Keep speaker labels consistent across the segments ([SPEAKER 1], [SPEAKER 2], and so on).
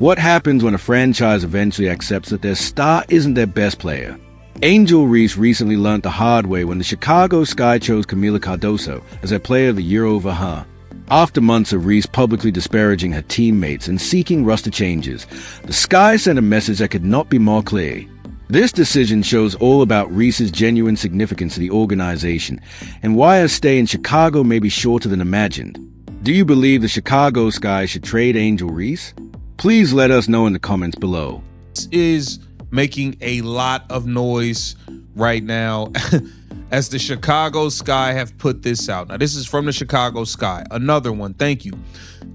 [SPEAKER 1] What happens when a franchise eventually accepts that their star isn't their best player? Angel Reese recently learned the hard way when the Chicago Sky chose Camila Cardoso as their player of the year over her. After months of Reese publicly disparaging her teammates and seeking roster changes, the Sky sent a message that could not be more clear. This decision shows all about Reese's genuine significance to the organization and why her stay in Chicago may be shorter than imagined. Do you believe the Chicago Sky should trade Angel Reese? Please let us know in the comments below.
[SPEAKER 2] This is making a lot of noise right now as the Chicago Sky have put this out. Now, this is from the Chicago Sky. Another one, thank you.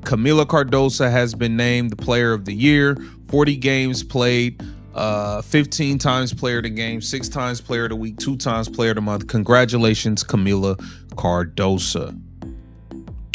[SPEAKER 2] Camila Cardoso has been named the player of the year, 40 games played, 15 times player of the game, 6 times player of the week, 2 times player of the month. Congratulations, Camila Cardoso.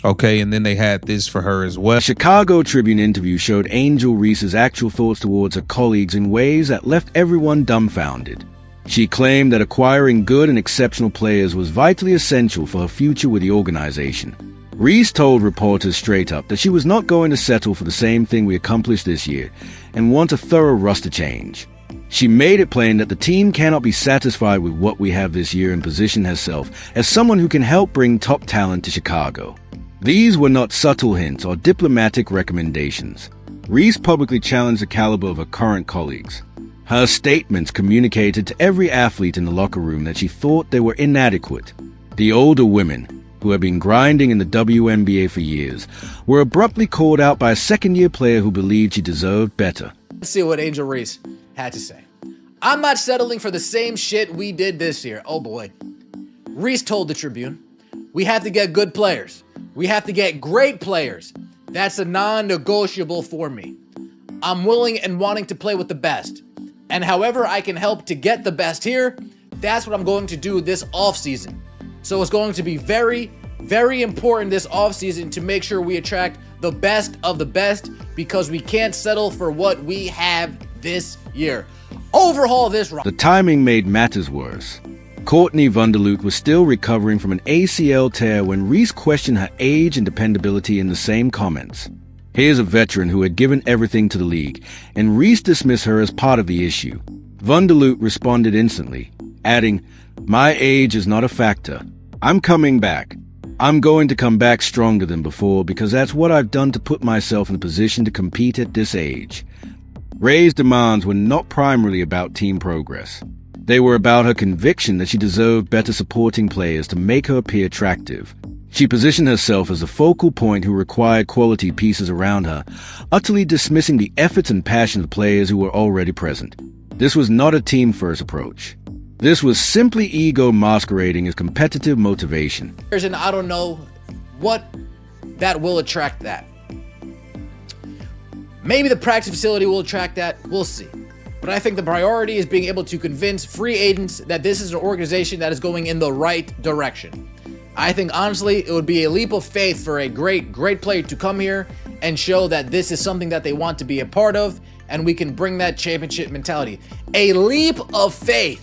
[SPEAKER 2] Okay, and then they had this for her as well.
[SPEAKER 1] A Chicago Tribune interview showed Angel Reese's actual thoughts towards her colleagues in ways that left everyone dumbfounded. She claimed that acquiring good and exceptional players was vitally essential for her future with the organization. Reese told reporters straight up that she was not going to settle for the same thing we accomplished this year and want a thorough roster change. She made it plain that the team cannot be satisfied with what we have this year and positioned herself as someone who can help bring top talent to Chicago. These were not subtle hints or diplomatic recommendations. Reese publicly challenged the caliber of her current colleagues. Her statements communicated to every athlete in the locker room that she thought they were inadequate. The older women, who had been grinding in the Wnba for years, were abruptly called out by a second-year player who believed she deserved better.
[SPEAKER 3] Let's see what Angel Reese had to say. I'm not settling for the same shit we did this year. Oh boy. Reese told the Tribune, we have to get good players. We have to get great players. That's a non-negotiable for me. I'm willing and wanting to play with the best. And however I can help to get the best here, that's what I'm going to do this offseason. So it's going to be very, very important this offseason to make sure we attract the best of the best because we can't settle for what we have this year. Overhaul this roster.
[SPEAKER 1] The timing made matters worse. Courtney Vanderloot was still recovering from an ACL tear when Reese questioned her age and dependability in the same comments. Here's a veteran who had given everything to the league, and Reese dismissed her as part of the issue. Vanderloot responded instantly, adding, "My age is not a factor. I'm coming back. I'm going to come back stronger than before because that's what I've done to put myself in a position to compete at this age." Ray's demands were not primarily about team progress. They were about her conviction that she deserved better supporting players to make her appear attractive. She positioned herself as the focal point who required quality pieces around her, utterly dismissing the efforts and passion of players who were already present. This was not a team-first approach. This was simply ego masquerading as competitive motivation.
[SPEAKER 3] And I don't know what that will attract that. Maybe the practice facility will attract that. We'll see. But I think the priority is being able to convince free agents that this is an organization that is going in the right direction. I think, honestly, it would be a leap of faith for a great player to come here and show that this is something that they want to be a part of, and we can bring that championship mentality. A leap of faith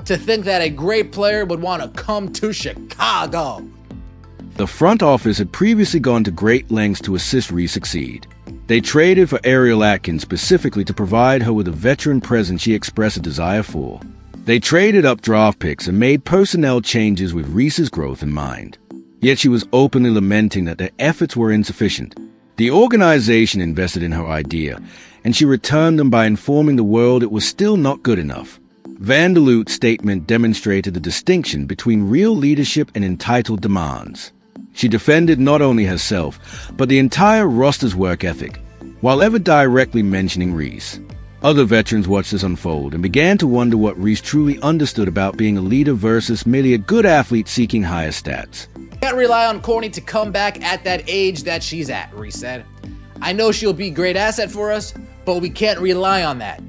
[SPEAKER 3] to think that a great player would want to come to Chicago.
[SPEAKER 1] The front office had previously gone to great lengths to assist Reese succeed. They traded for Ariel Atkins specifically to provide her with a veteran presence she expressed a desire for. They traded up draft picks and made personnel changes with Reese's growth in mind. Yet she was openly lamenting that their efforts were insufficient. The organization invested in her idea, and she returned them by informing the world it was still not good enough. Vanderloot's statement demonstrated the distinction between real leadership and entitled demands. She defended not only herself, but the entire roster's work ethic, while ever directly mentioning Reese. Other veterans watched this unfold and began to wonder what Reese truly understood about being a leader versus merely a good athlete seeking higher stats.
[SPEAKER 3] Can't rely on Courtney to come back at that age that she's at, Reese said. I know she'll be a great asset for us, but we can't rely on that.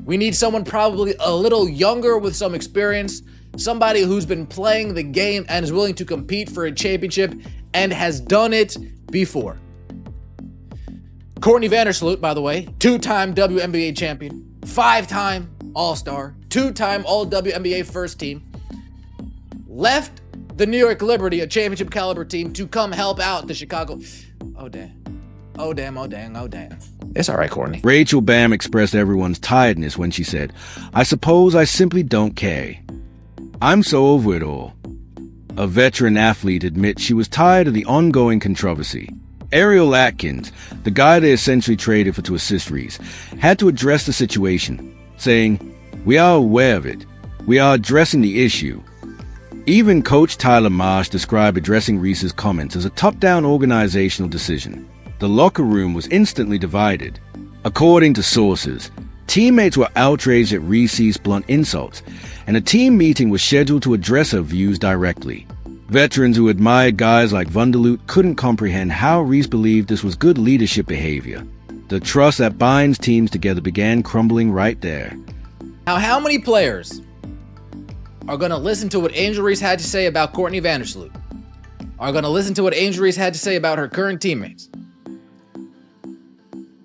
[SPEAKER 3] We need someone probably a little younger with some experience, somebody who's been playing the game and is willing to compete for a championship and has done it before. Courtney Vandersloot, by the way, 2-time WNBA champion, 5-time All-Star, 2-time All-WNBA first team, left the New York Liberty, a championship caliber team, to come help out the Chicago. Oh, damn. Oh, damn, oh, damn, oh, damn. It's all right, Courtney.
[SPEAKER 1] Rachel Bam expressed everyone's tiredness when she said, "I suppose I simply don't care. I'm so over it all." A veteran athlete admits she was tired of the ongoing controversy. Ariel Atkins, the guy they essentially traded for to assist Reese, had to address the situation, saying, "We are aware of it. We are addressing the issue." Even coach Tyler Marsh described addressing Reese's comments as a top-down organizational decision. The locker room was instantly divided. According to sources, teammates were outraged at Reese's blunt insults, and a team meeting was scheduled to address her views directly. Veterans who admired guys like Wonderloot couldn't comprehend how Reese believed this was good leadership behavior. The trust that binds teams together began crumbling right there.
[SPEAKER 3] Now, how many players are going to listen to what Angel Reese had to say about Courtney Vandersloot? Are going to listen to what Angel Reese had to say about her current teammates?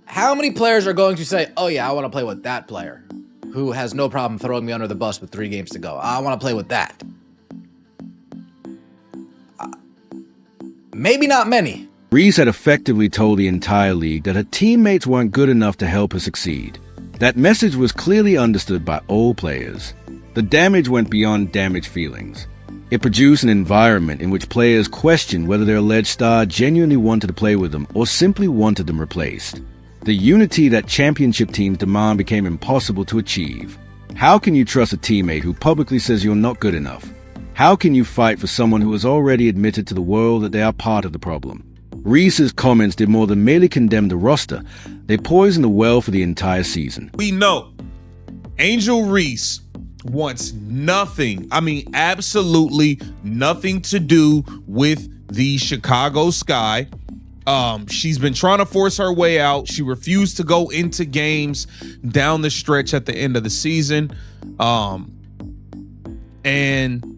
[SPEAKER 3] How many players are going to say, "Oh yeah, I want to play with that player who has no problem throwing me under the bus with 3 games to go. I want to play with that"? Maybe not many.
[SPEAKER 1] Reese had effectively told the entire league that her teammates weren't good enough to help her succeed. That message was clearly understood by all players. The damage went beyond damaged feelings. It produced an environment in which players questioned whether their alleged star genuinely wanted to play with them or simply wanted them replaced. The unity that championship teams demand became impossible to achieve. How can you trust a teammate who publicly says you're not good enough? How can you fight for someone who has already admitted to the world that they are part of the problem? Reese's comments did more than merely condemn the roster. They poisoned the well for the entire season.
[SPEAKER 2] We know Angel Reese wants nothing, absolutely nothing to do with the Chicago Sky. She's been trying to force her way out. She refused to go into games down the stretch at the end of the season. And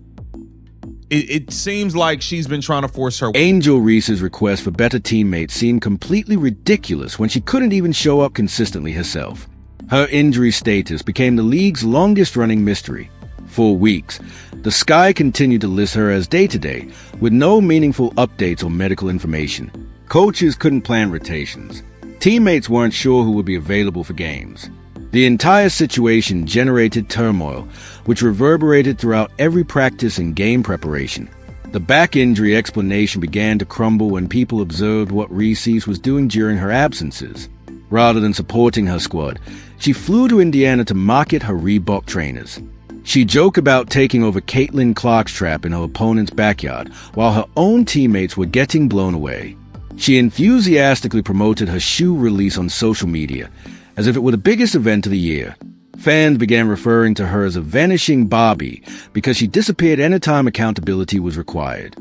[SPEAKER 2] it seems like she's been trying to force her.
[SPEAKER 1] Angel Reese's request for better teammates seemed completely ridiculous when she couldn't even show up consistently herself. Her injury status became the league's longest-running mystery. For weeks, the Sky continued to list her as day-to-day, with no meaningful updates or medical information. Coaches couldn't plan rotations. Teammates weren't sure who would be available for games. The entire situation generated turmoil, which reverberated throughout every practice and game preparation. The back injury explanation began to crumble when people observed what Reese was doing during her absences. Rather than supporting her squad, she flew to Indiana to market her Reebok trainers. She joked about taking over Caitlin Clark's trap in her opponent's backyard, while her own teammates were getting blown away. She enthusiastically promoted her shoe release on social media, as if it were the biggest event of the year. Fans began referring to her as a vanishing Barbie because she disappeared anytime accountability was required.